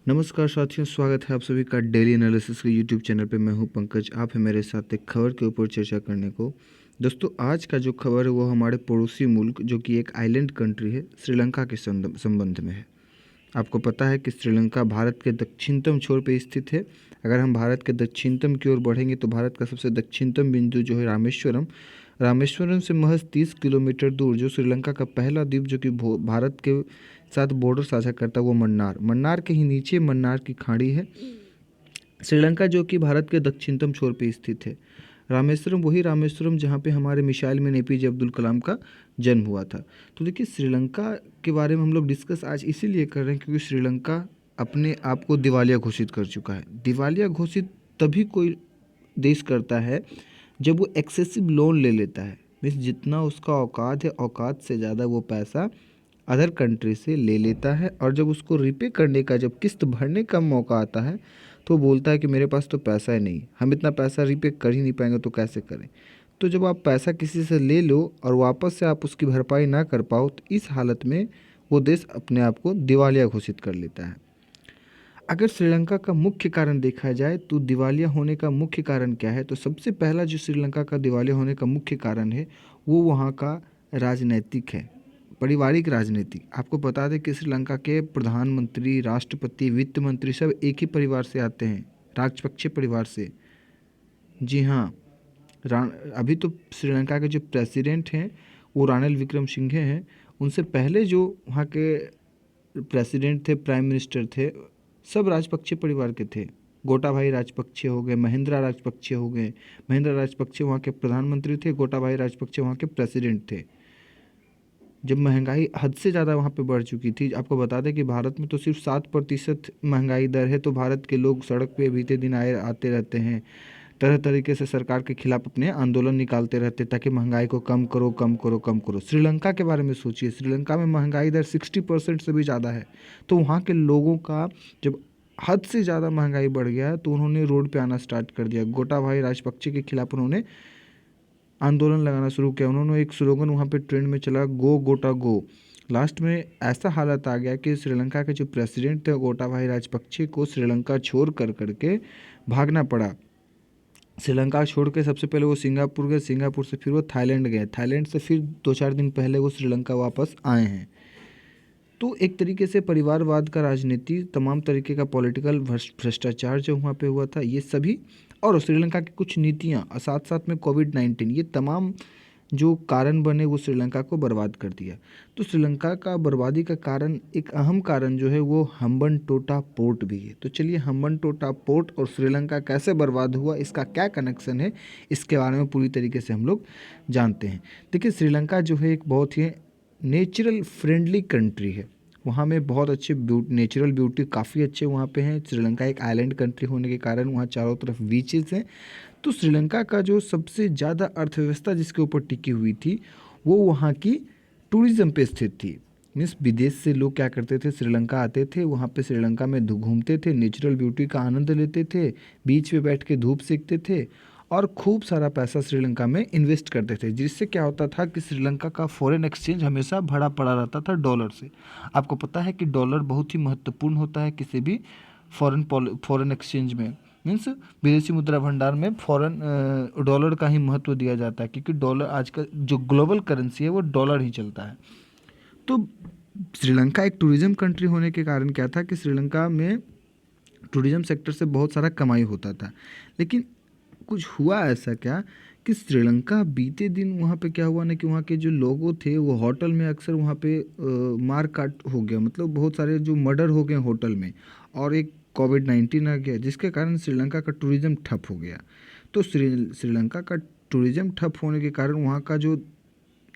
नमस्कार साथियों, स्वागत है आप सभी का डेली एनालिसिस के यूट्यूब चैनल पे। मैं हूं पंकज, आप हैं मेरे साथ एक खबर के ऊपर चर्चा करने को। दोस्तों, आज का जो खबर है वो हमारे पड़ोसी मुल्क जो कि एक आइलैंड कंट्री है, श्रीलंका के संबंध में है। आपको पता है कि श्रीलंका भारत के दक्षिणतम छोर पे स्थित है। अगर हम भारत के दक्षिणतम की ओर बढ़ेंगे तो भारत का सबसे दक्षिणतम बिंदु जो है रामेश्वरम, रामेश्वरम से महज 30 किलोमीटर दूर जो श्रीलंका का पहला द्वीप जो कि भारत के साथ बॉर्डर साझा करता है वो मन्नार, मन्नार के ही नीचे मन्नार की खाड़ी है। श्रीलंका जो कि भारत के दक्षिणतम छोर पे स्थित है। रामेश्वरम वही रामेश्वरम जहाँ पे हमारे missile man APJ Abdul Kalam का जन्म हुआ था। तो देखिए, श्रीलंका के बारे में हम लोग डिस्कस आज इसीलिए कर रहे हैं क्योंकि श्रीलंका अपने आप को दिवालिया घोषित कर चुका है। दिवालिया घोषित तभी कोई देश करता है जब वो एक्सेसिव लोन ले लेता है। मीन्स जितना उसका औकात है, औकात से ज़्यादा वो पैसा अदर कंट्री से ले लेता है, और जब उसको रिपे करने का, जब किस्त भरने का मौका आता है तो बोलता है कि मेरे पास तो पैसा ही नहीं, हम इतना पैसा रिपे कर ही नहीं पाएंगे तो कैसे करें। तो जब आप पैसा किसी से ले लो और वापस से आप उसकी भरपाई ना कर पाओ तो इस हालत में वो देश अपने आप को दिवालिया घोषित कर लेता है। अगर श्रीलंका का मुख्य कारण देखा जाए तो दिवालिया होने का मुख्य कारण क्या है, तो सबसे पहला जो श्रीलंका का दिवालिया होने का मुख्य कारण है वो वहाँ का राजनैतिक है, पारिवारिक राजनीति। आपको बता दें कि श्रीलंका के प्रधानमंत्री, राष्ट्रपति, वित्त मंत्री सब एक ही परिवार से आते हैं, राजपक्षे परिवार से। जी हाँ, अभी तो श्रीलंका के जो प्रेसिडेंट हैं वो रानिल विक्रमसिंघे हैं। उनसे पहले जो वहाँ के प्रेसिडेंट थे, प्राइम मिनिस्टर थे, सब राजपक्षे परिवार के थे। गोटाबाई राजपक्षे हो गए, महिंद्रा राजपक्षे हो गए। महिंद्रा राजपक्षे वहाँ के प्रधानमंत्री थे, गोटाबाई राजपक्षे वहाँ के प्रेसिडेंट थे। जब महंगाई हद से ज़्यादा वहाँ पे बढ़ चुकी थी, आपको बता दें कि भारत में तो सिर्फ 7% महंगाई दर है, तो भारत के लोग सड़क पे बीते दिन आते रहते हैं, तरह तरीके से सरकार के खिलाफ अपने आंदोलन निकालते रहते ताकि महंगाई को कम करो, कम करो, कम करो। श्रीलंका के बारे में सोचिए, श्रीलंका में महंगाई दर 60% से भी ज़्यादा है। तो वहाँ के लोगों का जब हद से ज़्यादा महंगाई बढ़ गया तो उन्होंने रोड पे आना स्टार्ट कर दिया। गोटाबाई राजपक्षे के खिलाफ उन्होंने आंदोलन लगाना शुरू किया। उन्होंने एक स्लोगन वहाँ पे ट्रेंड में चला, गो गोटा गो। लास्ट में ऐसा हालत आ गया कि श्रीलंका के जो प्रेसिडेंट थे गोटाबाई राजपक्षे को श्रीलंका छोड़ कर करके भागना पड़ा। श्रीलंका छोड़ के सबसे पहले वो सिंगापुर गए, सिंगापुर से फिर वो थाईलैंड गए, थाईलैंड से फिर 2-4 दिन पहले वो श्रीलंका वापस आए हैं। तो एक तरीके से परिवारवाद का राजनीति, तमाम तरीके का पॉलिटिकल भ्रष्टाचार जो वहाँ पे हुआ था, ये सभी, और श्रीलंका की कुछ नीतियाँ और साथ साथ में कोविड-19, ये तमाम जो कारण बने वो श्रीलंका को बर्बाद कर दिया। तो श्रीलंका का बर्बादी का कारण, एक अहम कारण जो है वो हम्बनटोटा पोर्ट भी है। तो चलिए, हम्बनटोटा पोर्ट और श्रीलंका कैसे बर्बाद हुआ, इसका क्या कनेक्शन है, इसके बारे में पूरी तरीके से हम लोग जानते हैं। देखिए, श्रीलंका जो है एक बहुत ही नेचुरल फ्रेंडली कंट्री है। वहाँ में बहुत अच्छे नेचुरल ब्यूटी काफ़ी अच्छे वहाँ पे हैं। श्रीलंका एक आइलैंड कंट्री होने के कारण वहाँ चारों तरफ बीचेस हैं। तो श्रीलंका का जो सबसे ज़्यादा अर्थव्यवस्था जिसके ऊपर टिकी हुई थी वो वहाँ की टूरिज़्म पे स्थित थी। मीन्स विदेश से लोग क्या करते थे, श्रीलंका आते थे, वहाँ पे श्रीलंका में घूमते थे, नेचुरल ब्यूटी का आनंद लेते थे, बीच पे बैठ के धूप सेकते थे और खूब सारा पैसा श्रीलंका में इन्वेस्ट करते थे, जिससे क्या होता था कि श्रीलंका का फॉरेन एक्सचेंज हमेशा भरा पड़ा रहता था डॉलर से। आपको पता है कि डॉलर बहुत ही महत्वपूर्ण होता है किसी भी फॉरेन एक्सचेंज में। मीन्स विदेशी मुद्रा भंडार में फॉरेन डॉलर का ही महत्व दिया जाता है, क्योंकि डॉलर आजकल जो ग्लोबल करेंसी है वो डॉलर ही चलता है। तो श्रीलंका एक टूरिज़्म कंट्री होने के कारण क्या था कि श्रीलंका में टूरिज़्म सेक्टर से बहुत सारा कमाई होता था। लेकिन कुछ हुआ ऐसा क्या कि श्रीलंका बीते दिन वहाँ पे क्या हुआ ना कि वहाँ के जो लोगों थे वो होटल में अक्सर वहाँ पे मार काट हो गया, मतलब बहुत सारे जो मर्डर हो गए होटल में, और एक कोविड-19 आ गया जिसके कारण श्रीलंका का टूरिज़्म ठप हो गया। तो श्रीलंका का टूरिज़्म ठप होने के कारण वहाँ का जो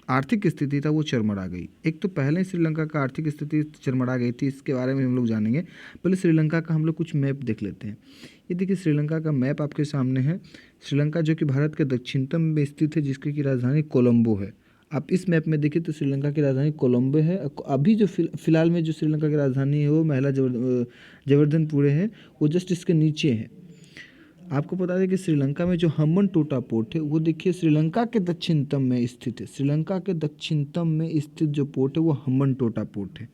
आर्थिक स्थिति था वो चरमरा गई। एक तो पहले श्रीलंका का आर्थिक स्थिति चरमरा गई थी, इसके बारे में हम लोग जानेंगे। पहले श्रीलंका का हम लोग कुछ मैप देख लेते हैं। ये देखिए, श्रीलंका का मैप आपके सामने है। श्रीलंका जो कि भारत के दक्षिणतम में स्थित है, जिसकी की राजधानी कोलंबो है। आप इस मैप में देखिए तो श्रीलंका की राजधानी कोलंबो है। अभी जो फिलहाल में जो श्रीलंका की राजधानी है वो महिला जवर्धनपुरे है, वो जस्ट इसके नीचे है। आपको बता दें कि श्रीलंका में जो हम्बनटोटा पोर्ट है वो देखिए श्रीलंका के दक्षिणतम में स्थित है। श्रीलंका के दक्षिणतम में स्थित जो पोर्ट है वो हम्बनटोटा पोर्ट है।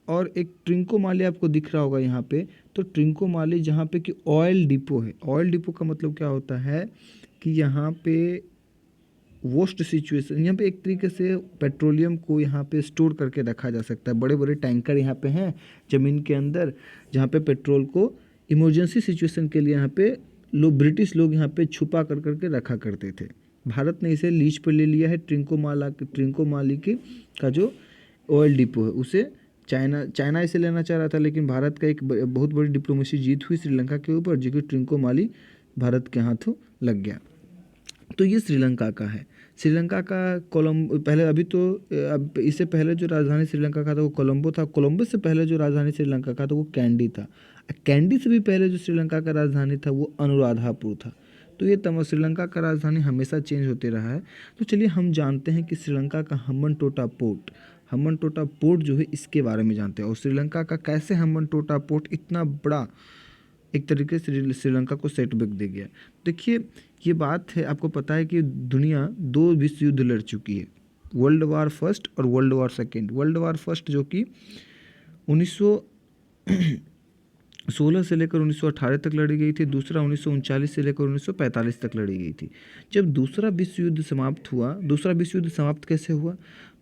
और एक ट्रिंकोमाली आपको दिख रहा होगा यहाँ पे। तो ट्रिंकोमाली जहाँ पे कि ऑयल डिपो है। ऑयल डिपो का मतलब क्या होता है कि यहाँ पे वर्स्ट सिचुएशन, यहाँ पे एक तरीके से पेट्रोलियम को यहाँ पे स्टोर करके रखा जा सकता है। बड़े बड़े टैंकर यहाँ पे हैं ज़मीन के अंदर, जहाँ पे पेट्रोल को इमरजेंसी सिचुएशन के लिए यहाँ पे ब्रिटिश लोग यहाँ पे छुपा कर करके रखा करते थे। भारत ने इसे लीज पर ले लिया है। ट्रिंकोमाली की का जो ऑयल डिपो है उसे चाइना इसे लेना चाह रहा था, लेकिन भारत का एक बहुत बड़ी डिप्लोमेसी जीत हुई श्रीलंका के ऊपर, जो कि ट्रिंकोमाली भारत के हाथों लग गया। तो ये श्रीलंका का है। श्रीलंका का कोलंबो पहले, अभी तो अब इससे पहले जो राजधानी श्रीलंका का था वो कोलंबो था। कोलंबो से पहले जो राजधानी श्रीलंका का था वो कैंडी था। कैंडी से भी पहले जो श्रीलंका का राजधानी था वो अनुराधापुर था। तो ये श्रीलंका का राजधानी हमेशा चेंज होते रहा है। तो चलिए हम जानते हैं कि श्रीलंका का हम्बनटोटा पोर्ट जो है इसके बारे में जानते हैं, और श्रीलंका का कैसे हम्बनटोटा पोर्ट इतना बड़ा एक तरीके से श्रीलंका को सेटबैक दे गया। देखिए ये बात है, आपको पता है कि दुनिया 2 विश्व युद्ध लड़ चुकी है, वर्ल्ड वार फर्स्ट और world war second. World war first जो कि 1916 से लेकर 1918 तक लड़ी गई थी। दूसरा 1939 से लेकर 1945 तक लड़ी गई थी। जब दूसरा विश्व युद्ध समाप्त हुआ, दूसरा विश्व युद्ध समाप्त कैसे हुआ,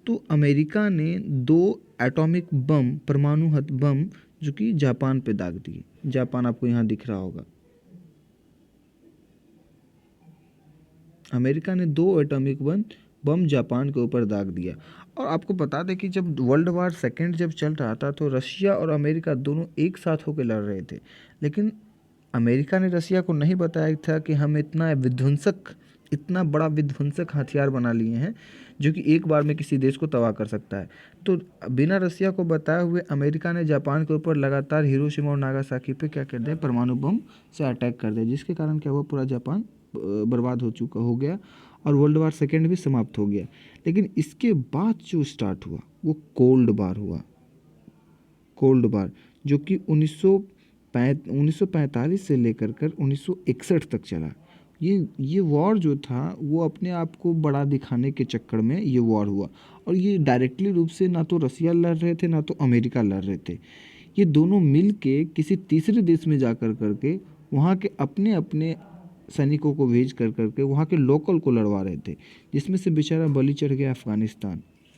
तो अमेरिका ने 2 एटॉमिक बम, परमाणु बम जो कि जापान पे दाग दिए। जापान आपको यहाँ दिख रहा होगा। अमेरिका ने 2 एटॉमिक बम जापान के ऊपर दाग दिया। और आपको बता दें कि जब वर्ल्ड वार सेकेंड जब चल रहा था तो रशिया और अमेरिका दोनों एक साथ होकर लड़ रहे थे, लेकिन अमेरिका ने रशिया को नहीं बताया था कि हम इतना बड़ा विध्वंसक हथियार बना लिए हैं जो कि एक बार में किसी देश को तबाह कर सकता है। तो बिना रशिया को बताए हुए अमेरिका ने जापान के ऊपर लगातार हिरोशिमा और नागासाकी पे क्या कर दिया, परमाणु बम से अटैक कर दिया, जिसके कारण क्या हुआ, पूरा जापान बर्बाद हो गया और वर्ल्ड वार सेकेंड भी समाप्त हो गया। लेकिन इसके बाद जो स्टार्ट हुआ वो कोल्ड वार हुआ। कोल्ड वार जो कि 1945 से लेकर 1961 तक चला। ये वॉर जो था वो अपने आप को बड़ा दिखाने के चक्कर में ये वॉर हुआ, और ये डायरेक्टली रूप से ना तो रसिया लड़ रहे थे ना तो अमेरिका लड़ रहे थे। ये दोनों मिल के किसी तीसरे देश में जाकर करके वहाँ के अपने अपने सैनिकों को भेज कर करके वहाँ के लोकल को लड़वा रहे थे, जिसमें से बेचारा बलि चढ़ गया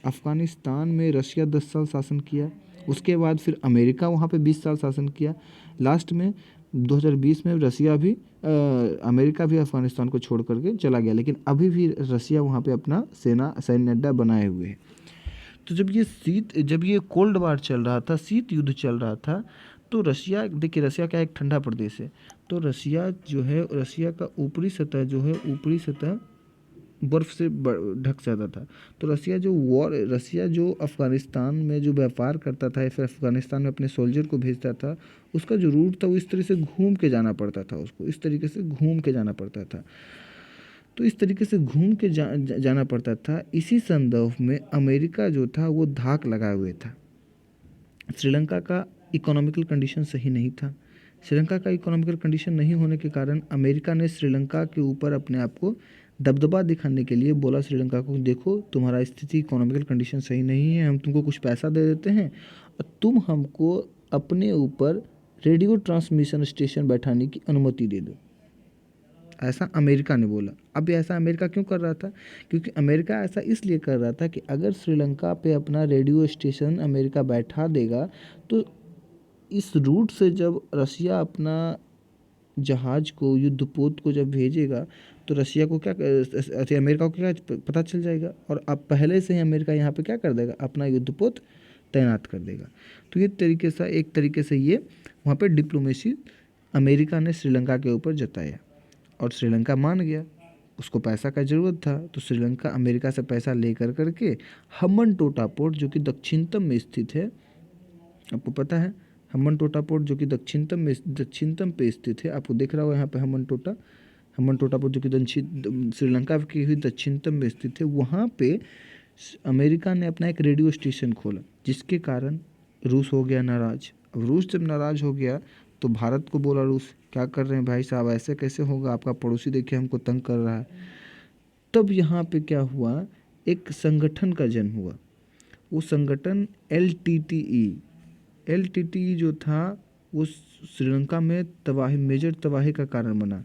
अफ़गानिस्तान में रशिया 10 साल शासन किया। उसके बाद फिर अमेरिका वहाँ पे 20 साल शासन किया। लास्ट में 2020 में अमेरिका भी अफ़गानिस्तान को छोड़ करके चला गया, लेकिन अभी भी रसिया वहाँ पे अपना सैन्य अड्डा बनाए हुए है। तो जब ये कोल्ड वार चल रहा था, शीत युद्ध चल रहा था, तो रसिया, देखिए रसिया क्या एक ठंडा प्रदेश है, तो रसिया का ऊपरी सतह बर्फ़ से ढक जाता था। तो रसिया जो अफ़गानिस्तान में जो व्यापार करता था या फिर अफ़गानिस्तान में अपने सोल्जर को भेजता था, उसका जो रूट था वो इस तरह से घूम के जाना पड़ता था उसको, इस तरीके से घूम के जाना पड़ता था। तो इस तरीके से घूम के जाना पड़ता था। इसी संदर्भ में अमेरिका जो था वो धाक लगाए हुए था। श्रीलंका का इकोनॉमिकल कंडीशन सही नहीं था। श्रीलंका का इकोनॉमिकल कंडीशन नहीं होने के कारण अमेरिका ने श्रीलंका के ऊपर अपने आप को दबदबा दिखाने के लिए बोला श्रीलंका को, देखो तुम्हारा स्थिति इकोनॉमिकल कंडीशन सही नहीं है, हम तुमको कुछ पैसा दे देते हैं और तुम हमको अपने ऊपर रेडियो ट्रांसमिशन स्टेशन बैठाने की अनुमति दे दो। ऐसा अमेरिका ने बोला। अब ऐसा अमेरिका क्यों कर रहा था? क्योंकि अमेरिका ऐसा इसलिए कर रहा था कि अगर श्रीलंका पे अपना रेडियो स्टेशन अमेरिका बैठा देगा तो इस रूट से जब रसिया अपना जहाज़ को, युद्धपोत को जब भेजेगा तो रसिया को अमेरिका को क्या पता चल जाएगा, और अब पहले से ही अमेरिका यहाँ पे क्या कर देगा, अपना युद्धपोत तैनात कर देगा। तो ये एक तरीके से ये वहाँ पे डिप्लोमेसी अमेरिका ने श्रीलंका के ऊपर जताया और श्रीलंका मान गया। उसको पैसा का ज़रूरत था तो श्रीलंका अमेरिका से पैसा लेकर करके हम्बनटोटा पोर्ट जो कि दक्षिणतम में स्थित है, आपको पता है हम्बनटोटा पोर्ट जो कि दक्षिणतम पे स्थित है, आपको दिख रहा होगा यहाँ पे हम्बनटोटा पोर्ट जो कि श्रीलंका की हुई दक्षिणतम में स्थित है। वहाँ पे अमेरिका ने अपना एक रेडियो स्टेशन खोला, जिसके कारण रूस हो गया नाराज़। अब रूस जब नाराज़ हो गया तो भारत को बोला, रूस क्या कर रहे हैं भाई साहब, ऐसे कैसे होगा, आपका पड़ोसी देखिए हमको तंग कर रहा है। तब यहाँ पे क्या हुआ, एक संगठन का जन्म हुआ। वो संगठन LTTE एलटीटीई जो था वो श्रीलंका में तबाही, मेजर तबाही का कारण बना,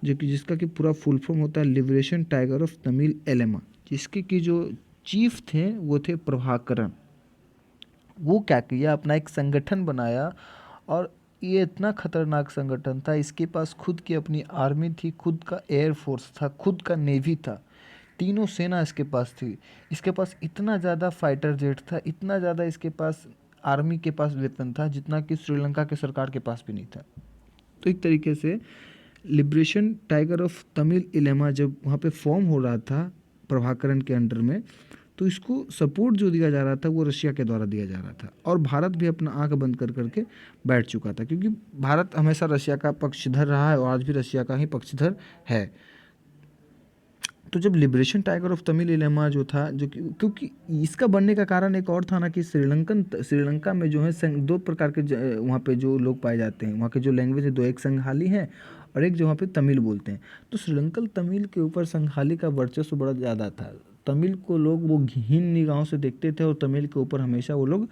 जो कि जिसका कि पूरा फुल फॉर्म होता है लिबरेशन टाइगर ऑफ तमिल एलेमा, जिसके कि जो चीफ थे वो थे प्रभाकरन। वो क्या किया, अपना एक संगठन बनाया, और ये इतना खतरनाक संगठन था, इसके पास खुद की अपनी आर्मी थी, खुद का एयरफोर्स था, खुद का नेवी था, तीनों सेना इसके पास थी। इसके पास इतना ज़्यादा फाइटर जेट था, इतना ज़्यादा इसके पास आर्मी के पास वेतन था, जितना कि श्रीलंका के सरकार के पास भी नहीं था। तो एक तरीके से लिबरेशन टाइगर ऑफ तमिल इलेमा जब वहाँ पे फॉर्म हो रहा था प्रभाकरन के अंडर में, तो इसको सपोर्ट जो दिया जा रहा था वो रशिया के द्वारा दिया जा रहा था, और भारत भी अपना आंख बंद कर करके बैठ चुका था, क्योंकि भारत हमेशा रशिया का पक्षधर रहा है और आज भी रशिया का ही पक्षधर है। तो जब लिबरेशन टाइगर ऑफ तमिल इलेमा जो था, जो कि क्योंकि इसका बनने का कारण एक और था ना, कि श्रीलंका में जो है दो प्रकार के वहाँ पे जो लोग पाए जाते हैं, वहाँ के जो लैंग्वेज है दो, एक संघाली है और एक जो वहाँ पे तमिल बोलते हैं। तो श्रीलंकन तमिल के ऊपर संघाली का वर्चस्व बड़ा ज़्यादा था। तमिल को लोग वो हीन निगाहों से देखते थे, और तमिल के ऊपर हमेशा वो लोग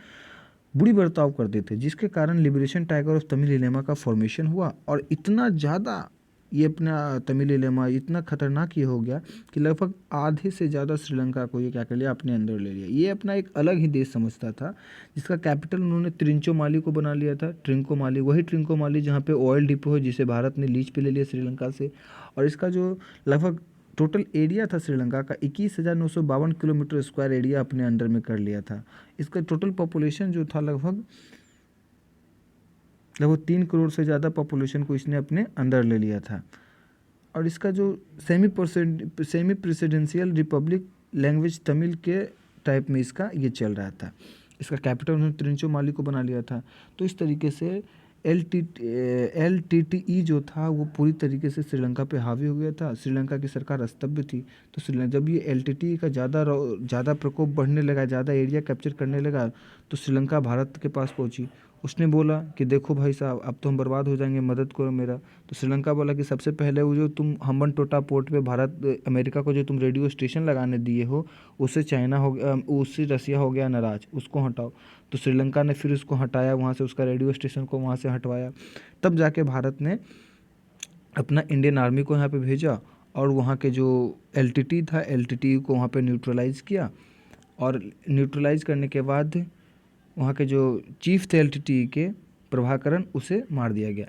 बुरी बर्ताव करते थे, जिसके कारण लिबरेशन टाइगर ऑफ तमिल इलेमा का फॉर्मेशन हुआ। और इतना ज़्यादा ये अपना तमिल इलेमा इतना खतरनाक ये हो गया कि लगभग आधे से ज़्यादा श्रीलंका को ये क्या कर लिया, अपने अंदर ले लिया। ये अपना एक अलग ही देश समझता था, जिसका कैपिटल उन्होंने त्रिंकोमाली को बना लिया था। ट्रिंकोमाली, वही ट्रिंकोमाली जहाँ पे ऑयल डिपो है, जिसे भारत ने लीज पे ले लिया श्रीलंका से। और इसका जो लगभग टोटल एरिया था श्रीलंका का 21,952 किलोमीटर स्क्वायर एरिया अपने अंडर में कर लिया था। इसका टोटल पॉपुलेशन जो था लगभग 3 करोड़ से ज़्यादा पॉपुलेशन को इसने अपने अंदर ले लिया था। और इसका जो semi presidential Republic language Tamil के टाइप में इसका ये चल रहा था। इसका कैपिटल उन्होंने त्रिंकोमाली को बना लिया था। तो इस तरीके से एलटीटीई जो था वो पूरी तरीके से श्रीलंका पे हावी हो गया था। श्रीलंका की सरकार अस्तव्य थी। तो जब ये एलटीटीई का ज़्यादा प्रकोप बढ़ने लगा, ज़्यादा एरिया कैप्चर करने लगा, तो श्रीलंका भारत के पास पहुंची। उसने बोला कि देखो भाई साहब, अब तो हम बर्बाद हो जाएंगे, मदद करो मेरा। तो श्रीलंका बोला कि सबसे पहले वो जो तुम हम्बनटोटा पोर्ट पे अमेरिका को जो तुम रेडियो स्टेशन लगाने दिए हो, उससे चाइना हो गया, उससे रसिया हो गया नाराज, उसको हटाओ। तो श्रीलंका ने फिर उसको हटाया, वहाँ से उसका रेडियो स्टेशन को वहाँ से हटवाया। तब जाके भारत ने अपना इंडियन आर्मी को यहाँ पे भेजा, और वहाँ के जो एलटीटी था, एलटीटी को वहाँ पे न्यूट्रलाइज़ किया। और न्यूट्रलाइज़ करने के बाद वहाँ के जो चीफ थे एलटीटी के, प्रभाकरन, उसे मार दिया गया।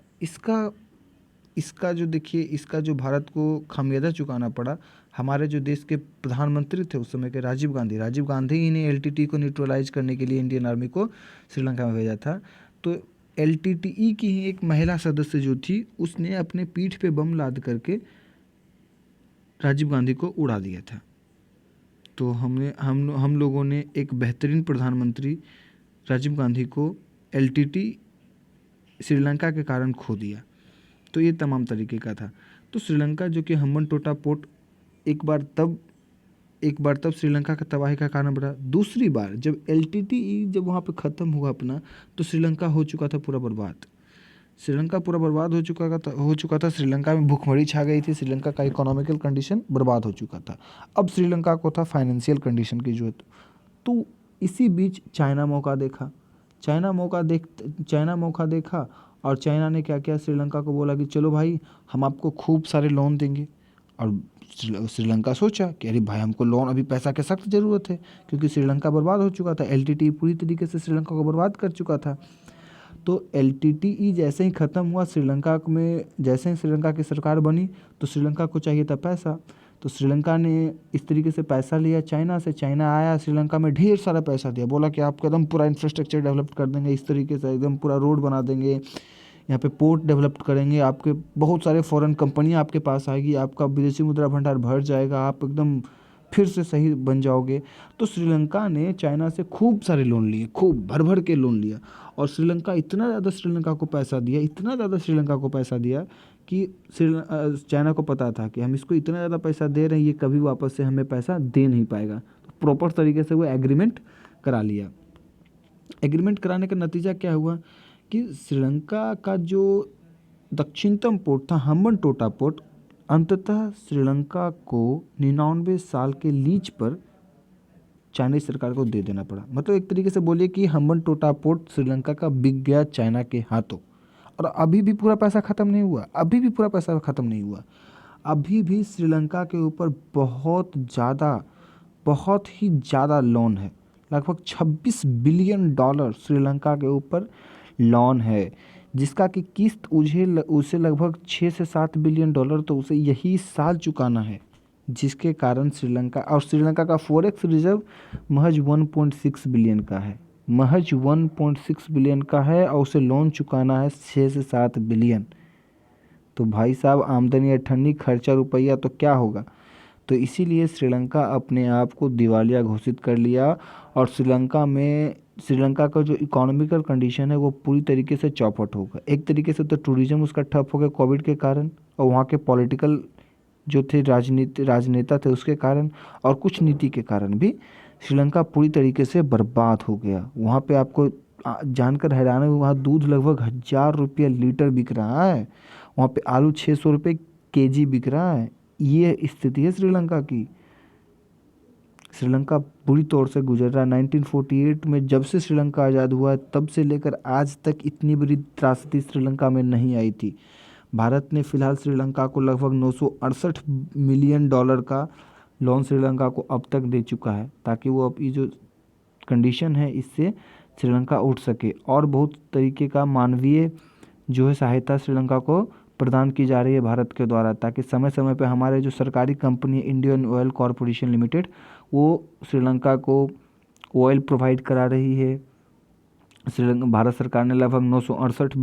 इसका जो देखिए, इसका जो भारत को खामियाजा चुकाना पड़ा। हमारे जो देश के प्रधानमंत्री थे उस समय के, राजीव गांधी ही ने एलटीटी को न्यूट्रलाइज करने के लिए इंडियन आर्मी को श्रीलंका में भेजा था। तो एलटीटीई की ही एक महिला सदस्य जो थी, उसने अपने पीठ पे बम लाद करके राजीव गांधी को उड़ा दिया था। तो हम लोगों ने एक बेहतरीन प्रधानमंत्री राजीव गांधी को एलटीटी श्रीलंका के कारण खो दिया। तो ये तमाम तरीके का था। तो श्रीलंका जो कि हम्बनटोटा पोर्ट एक बार तब श्रीलंका का तबाही का कारण बना। दूसरी बार जब एलटीटीई जब वहाँ पे ख़त्म हुआ अपना, तो श्रीलंका हो चुका था पूरा बर्बाद। श्रीलंका पूरा बर्बाद हो चुका था। श्रीलंका में भूखमरी छा गई थी। श्रीलंका का इकोनॉमिकल कंडीशन बर्बाद हो चुका था। अब श्रीलंका को था फाइनेंशियल कंडीशन की जरूरत। तो इसी बीच चाइना मौका देखा, और चाइना ने क्या किया, श्रीलंका को बोला कि चलो भाई, हम आपको खूब सारे लोन देंगे। और श्रीलंका सोचा कि अरे भाई, हमको लोन, अभी पैसा की सख्त ज़रूरत है, क्योंकि श्रीलंका बर्बाद हो चुका था। एलटीटी पूरी तरीके से श्रीलंका को बर्बाद कर चुका था। तो एलटीटीई जैसे ही ख़त्म हुआ श्रीलंका में, जैसे ही श्रीलंका की सरकार बनी, तो श्रीलंका को चाहिए था पैसा। तो श्रीलंका ने इस तरीके से पैसा लिया चाइना से। चाइना आया श्रीलंका में, ढेर सारा पैसा दिया, बोला कि आपका एकदम पूरा इंफ्रास्ट्रक्चर डेवलप कर देंगे, इस तरीके से एकदम पूरा रोड बना देंगे, यहाँ पे पोर्ट डेवलप करेंगे, आपके बहुत सारे फॉरेन कंपनियाँ आपके पास आएगी, आपका विदेशी मुद्रा भंडार भर जाएगा, आप एकदम फिर से सही बन जाओगे। तो श्रीलंका ने चाइना से खूब सारे लोन लिए, खूब भर के लोन लिया। और श्रीलंका इतना ज़्यादा श्रीलंका को पैसा दिया कि चाइना को पता था कि हम इसको इतना ज़्यादा पैसा दे रहे हैं, ये कभी वापस से हमें पैसा दे नहीं पाएगा। तो प्रॉपर तरीके से वो एग्रीमेंट करा लिया। एग्रीमेंट कराने का नतीजा क्या हुआ कि श्रीलंका का जो दक्षिणतम पोर्ट था, हम्बनटोटा पोर्ट, अंततः श्रीलंका को 99 साल के लीज पर चाइनीज़ सरकार को दे देना पड़ा। मतलब एक तरीके से बोलिए कि हम्बनटोटा पोर्ट श्रीलंका का बिक गया चाइना के हाथों। और अभी भी पूरा पैसा ख़त्म नहीं हुआ, अभी भी पूरा पैसा ख़त्म नहीं हुआ। अभी भी श्रीलंका के ऊपर बहुत ही ज़्यादा लोन है। लगभग 26 बिलियन डॉलर श्रीलंका के ऊपर लोन है, जिसका कि किस्त उसे लगभग 6 से 7 बिलियन डॉलर तो उसे यही साल चुकाना है। जिसके कारण श्रीलंका का फॉरेक्स रिजर्व महज 1.6 बिलियन का है, महज 1.6 बिलियन का है, और उसे लोन चुकाना है 6 से 7 बिलियन। तो भाई साहब, आमदनी अठन्नी, खर्चा रुपया, तो क्या होगा। तो इसीलिए श्रीलंका अपने आप को दिवालिया घोषित कर लिया। और श्रीलंका का जो इकोनॉमिकल कंडीशन है वो पूरी तरीके से चौपट होगा। एक तरीके से तो टूरिज्म उसका ठप हो गया कोविड के कारण, और वहाँ के पॉलिटिकल जो थे राजनेता थे उसके कारण, और कुछ नीति के कारण भी श्रीलंका पूरी तरीके से बर्बाद हो गया। वहाँ पे आपको जानकर हैरान है, वहाँ दूध लगभग 1,000 रुपये लीटर बिक रहा है, वहाँ पे आलू 600 रुपये केजी बिक रहा है। ये स्थिति है श्रीलंका की। श्रीलंका बुरी तौर से गुजर रहा है। 1948 में जब से श्रीलंका आज़ाद हुआ है तब से लेकर आज तक इतनी बड़ी त्रासदी श्रीलंका में नहीं आई थी। भारत ने फिलहाल श्रीलंका को लगभग 968 मिलियन डॉलर का लोन श्रीलंका को अब तक दे चुका है, ताकि वो अब ये जो कंडीशन है इससे श्रीलंका उठ सके। और बहुत तरीके का मानवीय जो है सहायता श्रीलंका को प्रदान की जा रही है भारत के द्वारा, ताकि समय समय पर हमारे जो सरकारी कंपनी है इंडियन ऑयल कॉरपोरेशन लिमिटेड, वो श्रीलंका को ऑयल प्रोवाइड करा रही है। भारत सरकार ने लगभग 968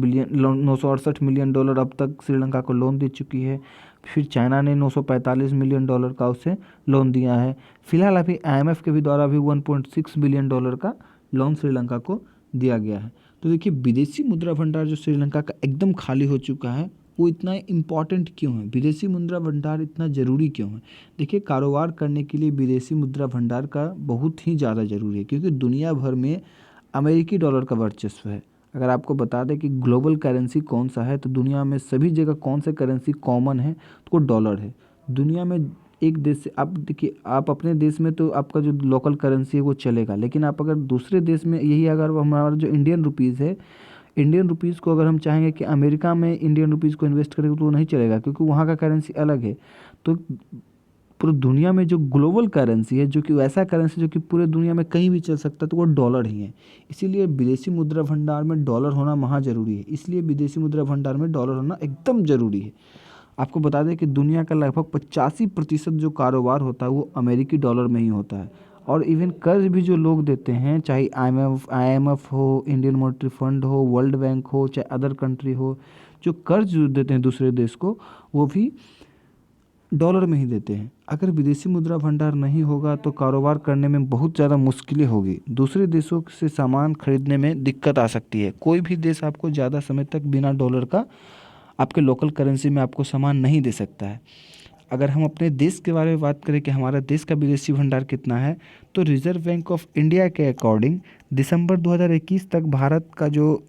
मिलियन डॉलर अब तक श्रीलंका को लोन दे चुकी है। फिर चाइना ने 945 मिलियन डॉलर का उसे लोन दिया है। फिलहाल अभी IMF के भी द्वारा भी 1.6 बिलियन डॉलर का लोन श्रीलंका को दिया गया है। तो देखिए, विदेशी मुद्रा भंडार जो श्रीलंका का एकदम खाली हो चुका है, वो इतना इम्पॉर्टेंट क्यों है, विदेशी मुद्रा भंडार इतना ज़रूरी क्यों है। देखिए, कारोबार करने के लिए विदेशी मुद्रा भंडार का बहुत ही ज़्यादा ज़रूरी है, क्योंकि दुनिया भर में अमेरिकी डॉलर का वर्चस्व है। अगर आपको बता दें कि ग्लोबल करेंसी कौन सा है, तो दुनिया में सभी जगह कौन सा करेंसी कॉमन है, तो वो डॉलर है। दुनिया में एक देश से आप देखिए, आप अपने देश में तो आपका जो लोकल करेंसी है वो चलेगा, लेकिन आप अगर दूसरे देश में अगर हमारा जो इंडियन रुपीज़ है, इंडियन रुपीज़ को अगर हम चाहेंगे कि अमेरिका में इंडियन रुपीज़ को इन्वेस्ट करें तो वो नहीं चलेगा, क्योंकि वहाँ का करेंसी अलग है। तो पूरी दुनिया में जो ग्लोबल करेंसी है, जो कि वैसा करेंसी जो कि पूरे दुनिया में कहीं भी चल सकता है, तो वो डॉलर ही है। इसीलिए विदेशी मुद्रा भंडार में डॉलर होना महा ज़रूरी है। इसलिए विदेशी मुद्रा भंडार में डॉलर होना एकदम ज़रूरी है। आपको बता दें कि दुनिया का लगभग 85% जो कारोबार होता है वो अमेरिकी डॉलर में ही होता है। और इवन कर्ज भी जो लोग देते हैं, चाहे IMF हो, इंडियन मॉनेटरी फंड हो, वर्ल्ड बैंक हो, चाहे अदर कंट्री हो, जो कर्ज जो देते हैं दूसरे देश को, वो भी डॉलर में ही देते हैं। अगर विदेशी मुद्रा भंडार नहीं होगा तो कारोबार करने में बहुत ज़्यादा मुश्किलें होगी। दूसरे देशों से सामान खरीदने में दिक्कत आ सकती है। कोई भी देश आपको ज़्यादा समय तक बिना डॉलर का आपके लोकल करेंसी में आपको सामान नहीं दे सकता है। अगर हम अपने देश के बारे में बात करें कि हमारा देश का विदेशी भंडार कितना है, तो रिजर्व बैंक ऑफ इंडिया के अकॉर्डिंग दिसंबर 2021 तक भारत का जो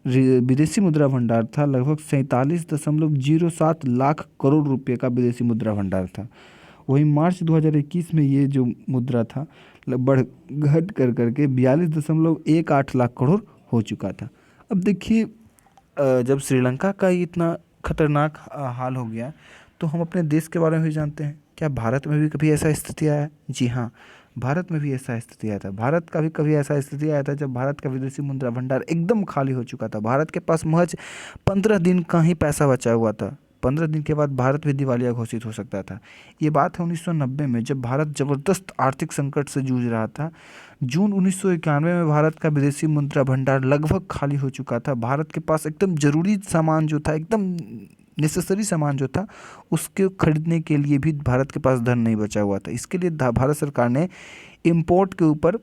विदेशी मुद्रा भंडार था लगभग 47.07 लाख करोड़ रुपए का विदेशी मुद्रा भंडार था। वहीं मार्च 2021 में ये जो मुद्रा था घट करके 42.18 लाख करोड़ हो चुका था। अब देखिए, जब श्रीलंका का इतना खतरनाक हाल हो गया, तो हम अपने देश के बारे में भी जानते हैं। क्या भारत में भी कभी ऐसा स्थिति आया? जी हाँ, भारत में भी ऐसा स्थिति आया था। भारत का भी कभी ऐसा स्थिति आया था जब भारत का विदेशी मुद्रा भंडार एकदम खाली हो चुका था। भारत के पास महज 15 दिन का ही पैसा बचा हुआ था। 15 दिन के बाद भारत भी दिवालिया घोषित हो सकता था। ये बात है 1990 में, जब भारत ज़बरदस्त आर्थिक संकट से जूझ रहा था। जून 1991 में भारत का विदेशी मुद्रा भंडार लगभग खाली हो चुका था। भारत के पास एकदम ज़रूरी सामान जो था, एकदम नेसेसरी सामान जो था, उसके खरीदने के लिए भी भारत के पास धन नहीं बचा हुआ था। इसके लिए भारत सरकार ने इंपोर्ट के ऊपर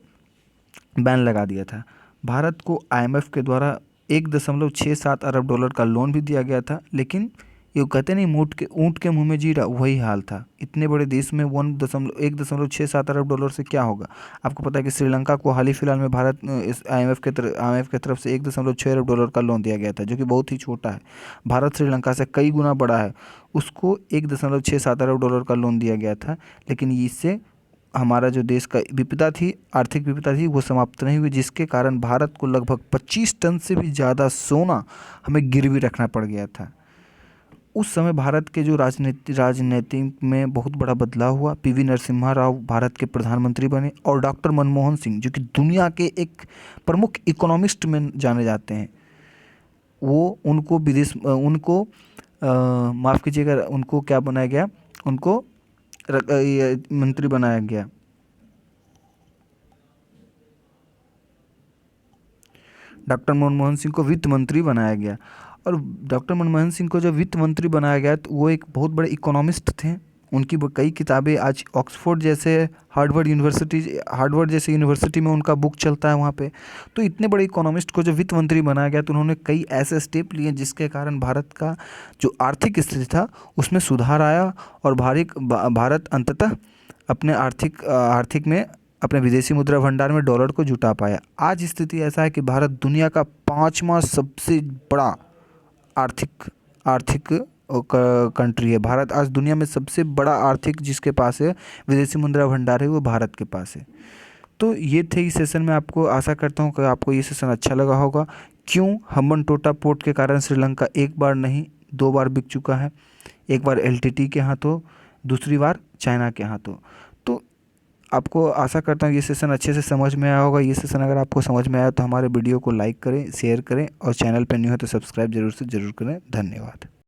बैन लगा दिया था। भारत को IMF के द्वारा 1.67 अरब डॉलर का लोन भी दिया गया था, लेकिन ये कहते नहीं ऊँट के मुंह में जीरा, वही हाल था। इतने बड़े देश में 1.67 अरब डॉलर से क्या होगा। आपको पता है कि श्रीलंका को हाल ही फिलहाल में भारत IMF के तरफ से 1.6 अरब डॉलर का लोन दिया गया था, जो कि बहुत ही छोटा है। भारत श्रीलंका से कई गुना बड़ा है, उसको 1.67 अरब डॉलर का लोन दिया गया था, लेकिन इससे हमारा जो देश का विपदा थी, आर्थिक विपदा थी, वो समाप्त नहीं हुई, जिसके कारण भारत को लगभग 25 टन से भी ज़्यादा सोना हमें गिरवी रखना पड़ गया था। उस समय भारत के जो राजनीति में बहुत बड़ा बदलाव हुआ। पीवी नरसिम्हा राव भारत के प्रधानमंत्री बने और डॉक्टर मनमोहन सिंह, जो कि दुनिया के एक प्रमुख इकोनॉमिस्ट में जाने जाते हैं, वो उनको माफ़ कीजिएगा, उनको क्या बनाया गया, उनको ये मंत्री बनाया गया। डॉक्टर मनमोहन सिंह को वित्त मंत्री बनाया गया। और डॉक्टर मनमोहन सिंह को जब वित्त मंत्री बनाया गया तो वो एक बहुत बड़े इकोनॉमिस्ट थे। उनकी कई किताबें आज ऑक्सफोर्ड जैसे यूनिवर्सिटी में उनका बुक चलता है वहाँ पे। तो इतने बड़े इकोनॉमिस्ट को जब वित्त मंत्री बनाया गया तो उन्होंने कई ऐसे स्टेप लिए जिसके कारण भारत का जो आर्थिक स्थिति था उसमें सुधार आया और भारत अंततः अपने आर्थिक में अपने विदेशी मुद्रा भंडार में डॉलर को जुटा पाया। आज स्थिति ऐसा है कि भारत दुनिया का 5वां सबसे बड़ा आर्थिक कंट्री है। भारत आज दुनिया में सबसे बड़ा आर्थिक जिसके पास है विदेशी मुद्रा भंडार है, वो भारत के पास है। तो ये थे इस सेशन में। आपको आशा करता हूँ कि आपको ये सेशन अच्छा लगा होगा। क्यों हम्बनटोटा पोर्ट के कारण श्रीलंका एक बार नहीं 2 बार बिक चुका है। एक बार एलटीटी के हाथों, दूसरी बार चाइना के हाथों। तो आपको आशा करता हूँ ये सेशन अच्छे से समझ में आया होगा। ये सेशन अगर आपको समझ में आया तो हमारे वीडियो को लाइक करें, शेयर करें और चैनल पर न्यू है तो सब्सक्राइब जरूर से ज़रूर करें। धन्यवाद।